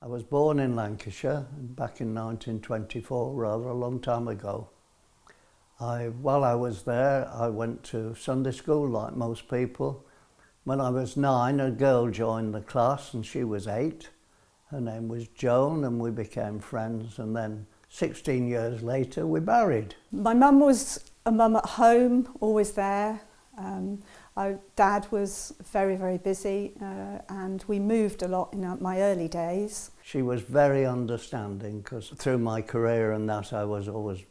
I was born in Lancashire back in 1924, rather a long time ago. While I was there, I went to Sunday school like most people. When I was 9, a girl joined the class and she was 8. Her name was Joan and we became friends, and then 16 years later we married. My mum was a mum at home, always there. Dad was very, very busy and we moved a lot in my early days. She was very understanding because through my career and that I was always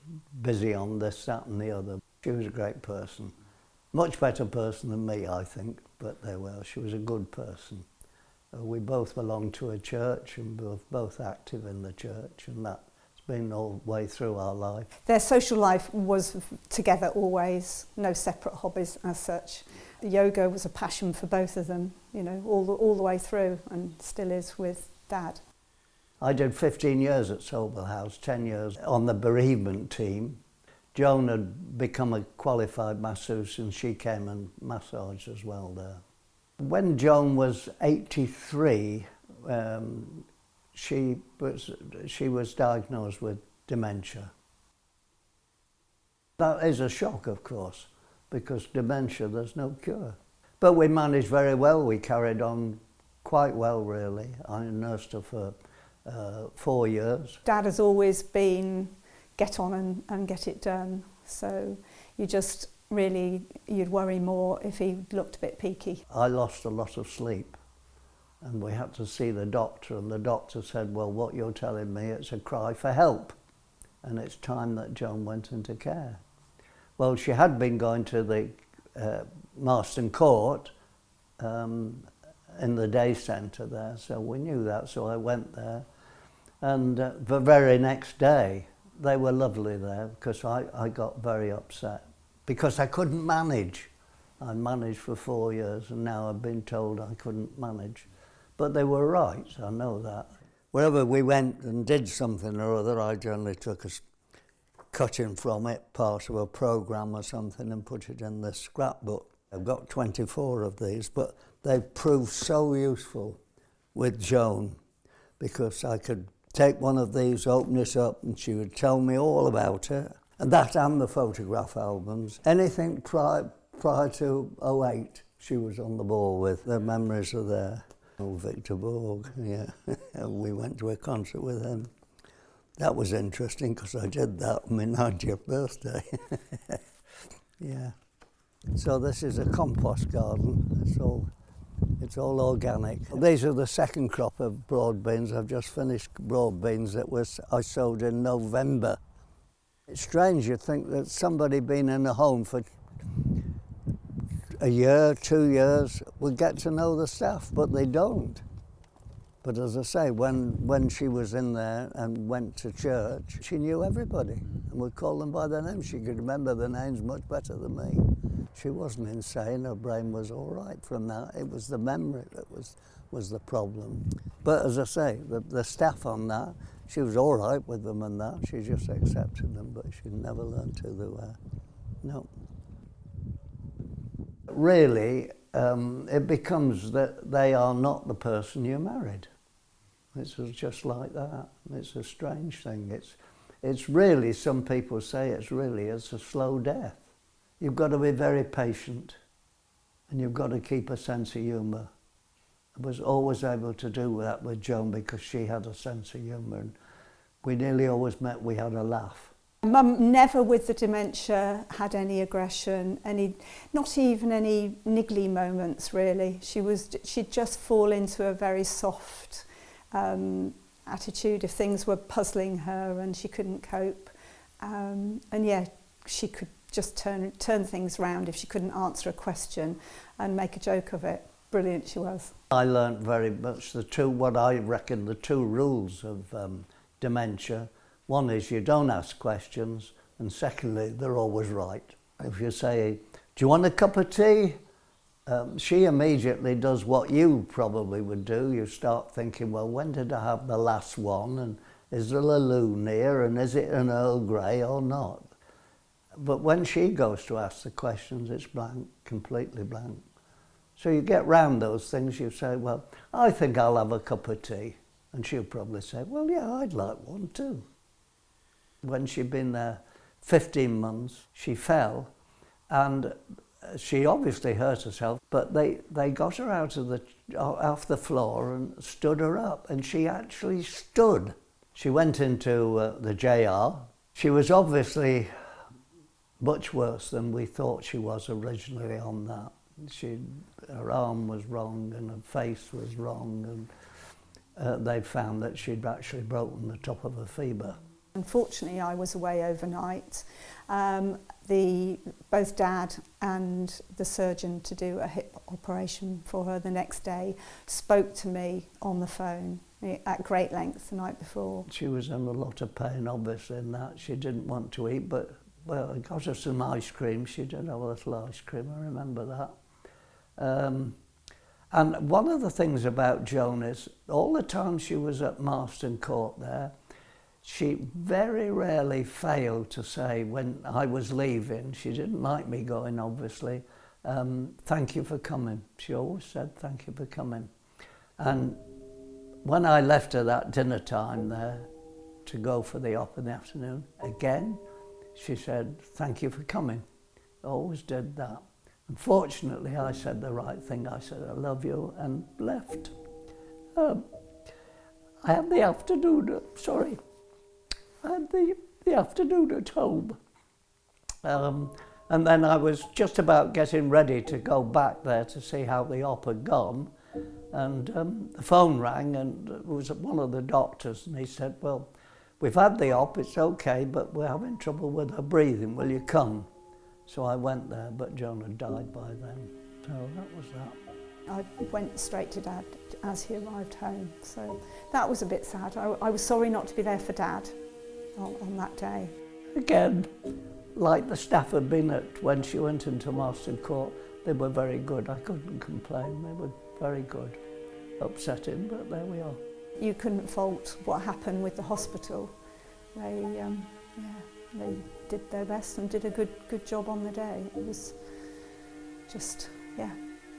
busy on this, that and the other. She was a great person. Much better person than me, I think, but there well, she was a good person. We both belonged to a church and we were both active in the church, and that's been all the way through our life. Their social life was together always, no separate hobbies as such. Yoga was a passion for both of them, you know, all the way through, and still is with Dad. I did 15 years at Sobel House, 10 years on the bereavement team. Joan had become a qualified masseuse and she came and massaged as well there. When Joan was 83, she was diagnosed with dementia. That is a shock, of course, because dementia, there's no cure. But we managed very well. We carried on quite well, really. I nursed her for 4 years. Dad has always been get on and get it done. So you just really, you'd worry more if he looked a bit peaky. I lost a lot of sleep and we had to see the doctor, and the doctor said, well, what you're telling me, it's a cry for help. And it's time that Joan went into care. Well, she had been going to the Marston Court in the day centre there, so we knew that, so I went there. And the very next day, they were lovely there, because I got very upset because I couldn't manage. I managed for 4 years and now I've been told I couldn't manage. But they were right, I know that. Wherever we went and did something or other, I generally took a cutting from it, part of a programme or something, and put it in the scrapbook. I've got 24 of these, but they've proved so useful with Joan, because I could take one of these, open it up, and she would tell me all about it. And that and the photograph albums. Anything prior to '08, she was on the ball with. The memories are there. Oh, Victor Borg, yeah. We went to a concert with him. That was interesting because I did that on my 90th birthday. Yeah. So this is a compost garden. It's all organic. These are the second crop of broad beans. I've just finished broad beans that I sowed in November. It's strange, you'd think that somebody been in a home for a year, 2 years, would get to know the staff, but they don't. But as I say, when she was in there and went to church, she knew everybody and would call them by their names. She could remember the names much better than me. She wasn't insane, her brain was all right from that. It was the memory that was the problem. But as I say, the staff on that, she was all right with them and that. She just accepted them, but she never learned who they were. No. Really, it becomes that they are not the person you married. It's just like that. It's a strange thing. It's really, some people say it's a slow death. You've got to be very patient and you've got to keep a sense of humour. I was always able to do that with Joan because she had a sense of humour, and we nearly always met, we had a laugh. Mum never with the dementia had any aggression, not even any niggly moments really. She'd just fall into a very soft attitude if things were puzzling her and she couldn't cope. And yeah, she could just turn things round if she couldn't answer a question and make a joke of it. Brilliant she was. I learnt very much what I reckon the two rules of dementia. One is you don't ask questions, and secondly, they're always right. If you say, do you want a cup of tea? She immediately does what you probably would do. You start thinking, well, when did I have the last one? And is there a loo near? And is it an Earl Grey or not? But when she goes to ask the questions, it's blank, completely blank. So you get round those things, you say, well, I think I'll have a cup of tea. And she'll probably say, well, yeah, I'd like one too. When she'd been there 15 months, she fell, and she obviously hurt herself, but they got her off the floor and stood her up, and she actually stood. She went into the JR. She was obviously much worse than we thought she was originally on that. Her arm was wrong and her face was wrong, and they found that she'd actually broken the top of her femur. Unfortunately, I was away overnight. Both Dad and the surgeon to do a hip operation for her the next day spoke to me on the phone at great length the night before. She was in a lot of pain, obviously, in that. She didn't want to eat, but, well, I got her some ice cream. She did have a little ice cream, I remember that. And one of the things about Joan is, all the time she was at Marston Court there, she very rarely failed to say, when I was leaving, she didn't like me going, obviously, thank you for coming. She always said, thank you for coming. And when I left her that dinner time there to go for the op in the afternoon, again, she said, thank you for coming. Always did that. Unfortunately, I said the right thing. I said, I love you, and left. I had the afternoon, I had the afternoon at home. And then I was just about getting ready to go back there to see how the op had gone. And the phone rang, and it was one of the doctors, and he said, well, we've had the op, it's okay, but we're having trouble with her breathing, will you come? So I went there, but Joan had died by then. So that was that. I went straight to Dad as he arrived home, so that was a bit sad. I was sorry not to be there for Dad on that day. Again, like the staff had been at when she went into Marston Court, they were very good. I couldn't complain, they were very good. Upsetting, but there we are. You couldn't fault what happened with the hospital. They did their best and did a good job on the day. It was just,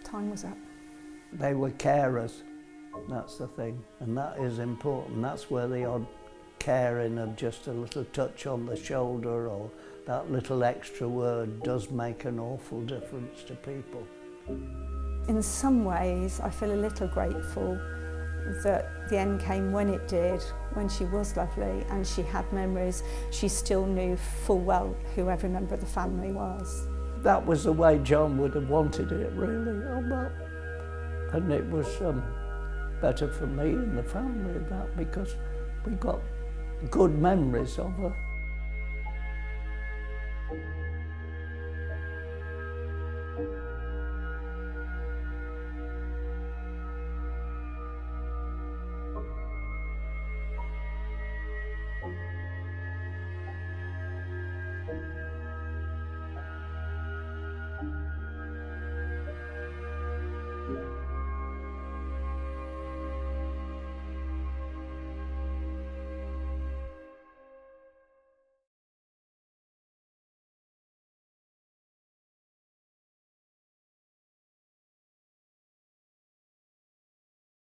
time was up. They were carers, that's the thing, and that is important. That's where the odd caring of just a little touch on the shoulder or that little extra word does make an awful difference to people. In some ways, I feel a little grateful that the end came when it did, when she was lovely and she had memories. She still knew full well who every member of the family was. That was the way John would have wanted it, really, and it was better for me and the family, that, because we got good memories of her.